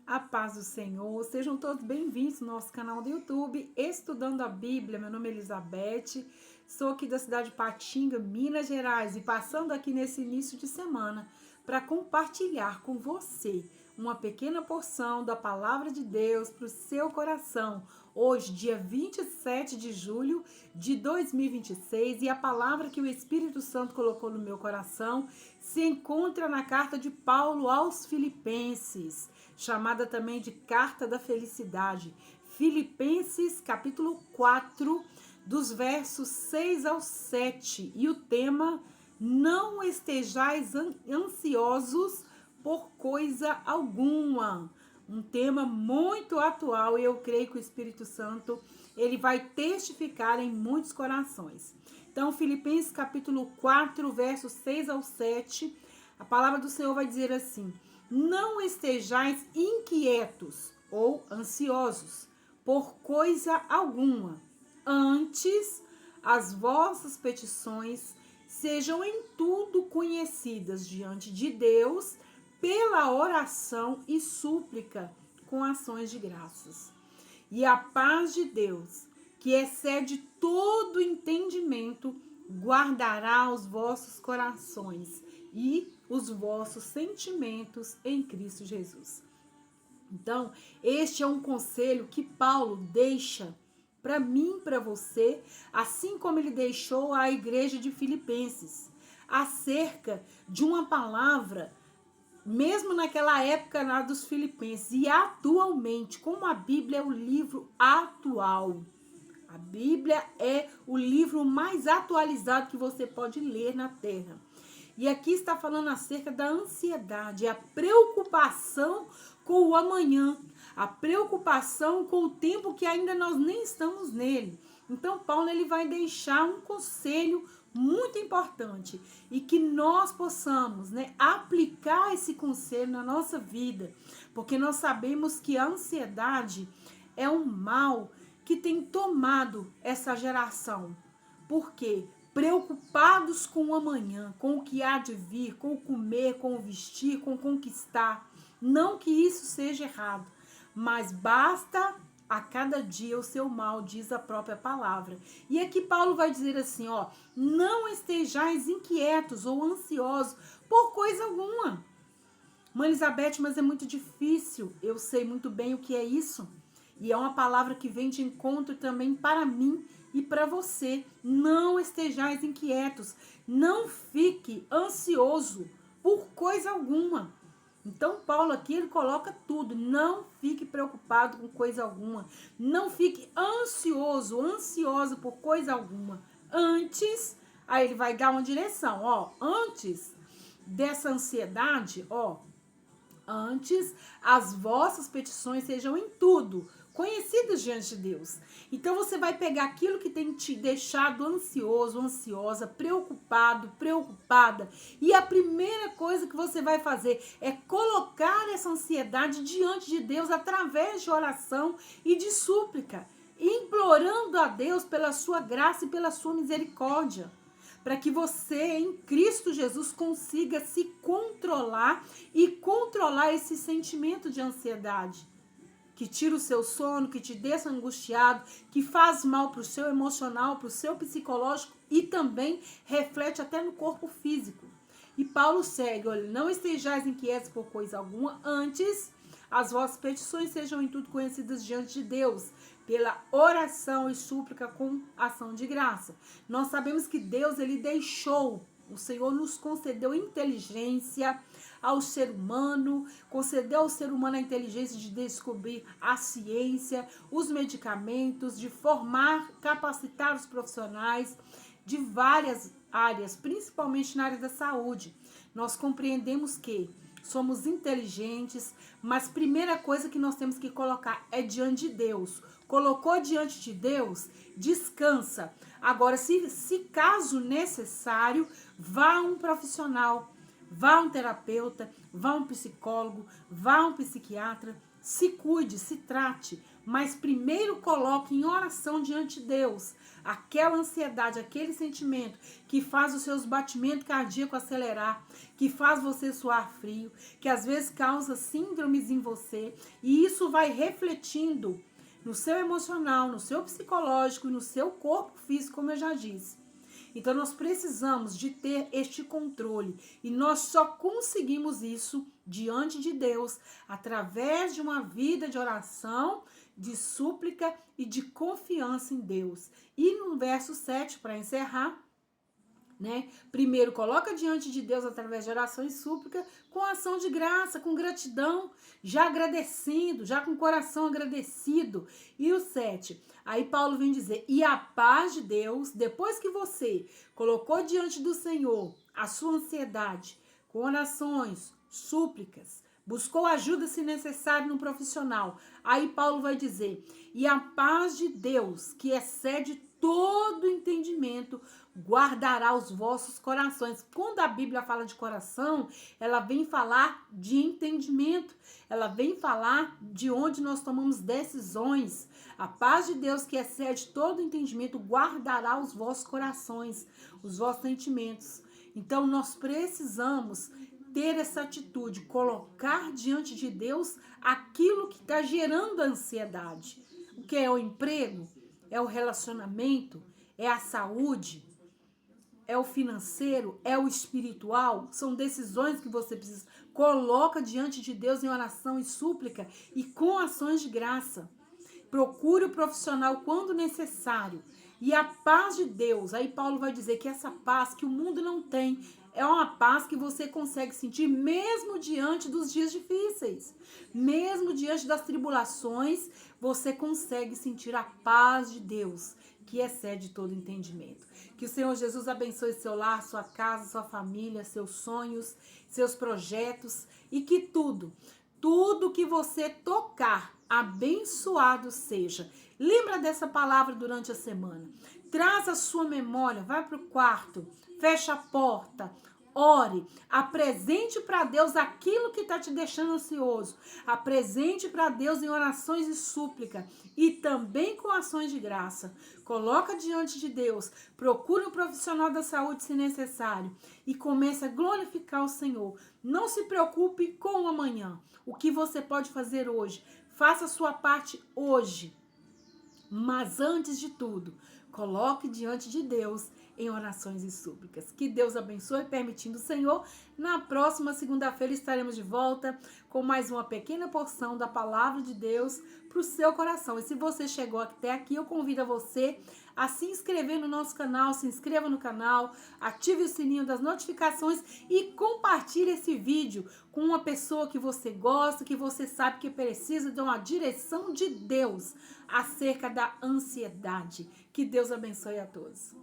A paz do Senhor, sejam todos bem-vindos no nosso canal do YouTube, Estudando a Bíblia. Meu nome é Elizabeth, sou aqui da cidade de Patinga, Minas Gerais, e passando aqui nesse início de semana para compartilhar com você uma pequena porção da Palavra de Deus para o seu coração. Hoje, dia 27 de julho de 2026, e a palavra que o Espírito Santo colocou no meu coração se encontra na carta de Paulo aos Filipenses, chamada também de Carta da Felicidade. Filipenses, capítulo 4, dos versos 6 ao 7. E o tema: não estejais ansiosos por coisa alguma. Um tema muito atual, e eu creio que o Espírito Santo ele vai testificar em muitos corações. Então, Filipenses capítulo 4, versos 6 ao 7, a palavra do Senhor vai dizer assim: não estejais inquietos ou ansiosos por coisa alguma. Antes, as vossas petições sejam em tudo conhecidas diante de Deus pela oração e súplica com ações de graças. E a paz de Deus, que excede todo entendimento, guardará os vossos corações e os vossos sentimentos em Cristo Jesus. Então, este é um conselho que Paulo deixa para mim e para você, assim como ele deixou à igreja de Filipenses, acerca de uma palavra, mesmo naquela época lá dos Filipenses, e atualmente, como a Bíblia é o livro atual. A Bíblia é o livro mais atualizado que você pode ler na Terra. E aqui está falando acerca da ansiedade, a preocupação com o amanhã, a preocupação com o tempo que ainda nós nem estamos nele. Então, Paulo ele vai deixar um conselho muito importante e que nós possamos, aplicar esse conselho na nossa vida, porque nós sabemos que a ansiedade é um mal que tem tomado essa geração. Por quê? Preocupados com o amanhã, com o que há de vir, com o comer, com o vestir, com o conquistar. Não que isso seja errado, mas basta a cada dia o seu mal, diz a própria palavra. E aqui Paulo vai dizer assim, não estejais inquietos ou ansiosos por coisa alguma. Mãe Elizabeth, mas é muito difícil. Eu sei muito bem o que é isso. E é uma palavra que vem de encontro também para mim e para você. Não estejais inquietos. Não fique ansioso por coisa alguma. Então, Paulo aqui, ele coloca tudo. Não fique preocupado com coisa alguma. Não fique ansiosa por coisa alguma. Antes, aí ele vai dar uma direção, antes dessa ansiedade, antes as vossas petições sejam em tudo conhecidas diante de Deus. Então você vai pegar aquilo que tem te deixado ansioso, ansiosa, preocupado, preocupada, e a primeira coisa que você vai fazer é colocar essa ansiedade diante de Deus através de oração e de súplica, implorando a Deus pela sua graça e pela sua misericórdia, para que você, em Cristo Jesus, consiga se controlar e controlar esse sentimento de ansiedade, que tira o seu sono, que te deixa angustiado, que faz mal para o seu emocional, para o seu psicológico e também reflete até no corpo físico. E Paulo segue, olha, não estejais inquietos por coisa alguma, antes as vossas petições sejam em tudo conhecidas diante de Deus, pela oração e súplica com ação de graça. Nós sabemos que Deus, ele deixou, o Senhor nos concedeu inteligência ao ser humano, concedeu ao ser humano a inteligência de descobrir a ciência, os medicamentos, de formar, capacitar os profissionais de várias áreas, principalmente na área da saúde. Nós compreendemos que somos inteligentes, mas a primeira coisa que nós temos que colocar é diante de Deus. Colocou diante de Deus, descansa. Agora, se caso necessário, vá a um profissional, vá a um terapeuta, vá a um psicólogo, vá a um psiquiatra, se cuide, se trate, mas primeiro coloque em oração diante de Deus aquela ansiedade, aquele sentimento que faz os seus batimentos cardíacos acelerar, que faz você suar frio, que às vezes causa síndromes em você, e isso vai refletindo no seu emocional, no seu psicológico e no seu corpo físico, como eu já disse. Então nós precisamos de ter este controle, e nós só conseguimos isso diante de Deus através de uma vida de oração, de súplica e de confiança em Deus. E no verso 7, para encerrar, né? Primeiro, coloca diante de Deus através de oração e súplica, com ação de graça, com gratidão, já agradecendo, já com o coração agradecido. E o 7, aí Paulo vem dizer, e a paz de Deus, depois que você colocou diante do Senhor a sua ansiedade, com orações, súplicas, buscou ajuda se necessário no profissional, aí Paulo vai dizer, e a paz de Deus, que excede todo entendimento, guardará os vossos corações. Quando a Bíblia fala de coração, ela vem falar de entendimento, ela vem falar de onde nós tomamos decisões. A paz de Deus, que excede todo entendimento, guardará os vossos corações, os vossos sentimentos. Então nós precisamos ter essa atitude, colocar diante de Deus aquilo que está gerando ansiedade. O que é o emprego? É o relacionamento? É a saúde? É o financeiro? É o espiritual? São decisões que você precisa. Coloca diante de Deus em oração e súplica e com ações de graça. Procure o profissional quando necessário. E a paz de Deus, aí Paulo vai dizer que essa paz que o mundo não tem, é uma paz que você consegue sentir mesmo diante dos dias difíceis. Mesmo diante das tribulações, você consegue sentir a paz de Deus, que excede todo entendimento. Que o Senhor Jesus abençoe seu lar, sua casa, sua família, seus sonhos, seus projetos, e que tudo que você tocar, abençoado seja. Lembra dessa palavra durante a semana. Traz a sua memória, vai para o quarto, fecha a porta, ore, apresente para Deus aquilo que está te deixando ansioso. Apresente para Deus em orações e súplica e também com ações de graça. Coloca diante de Deus, procure um profissional da saúde se necessário e comece a glorificar o Senhor. Não se preocupe com o amanhã. O que você pode fazer hoje? Faça a sua parte hoje. Mas antes de tudo, coloque diante de Deus em orações e súplicas. Que Deus abençoe, permitindo o Senhor. Na próxima segunda-feira estaremos de volta com mais uma pequena porção da palavra de Deus para o seu coração. E se você chegou até aqui, eu convido a você a se inscrever no nosso canal, se inscreva no canal, ative o sininho das notificações e compartilhe esse vídeo com uma pessoa que você gosta, que você sabe que precisa de uma direção de Deus acerca da ansiedade. Que Deus abençoe a todos.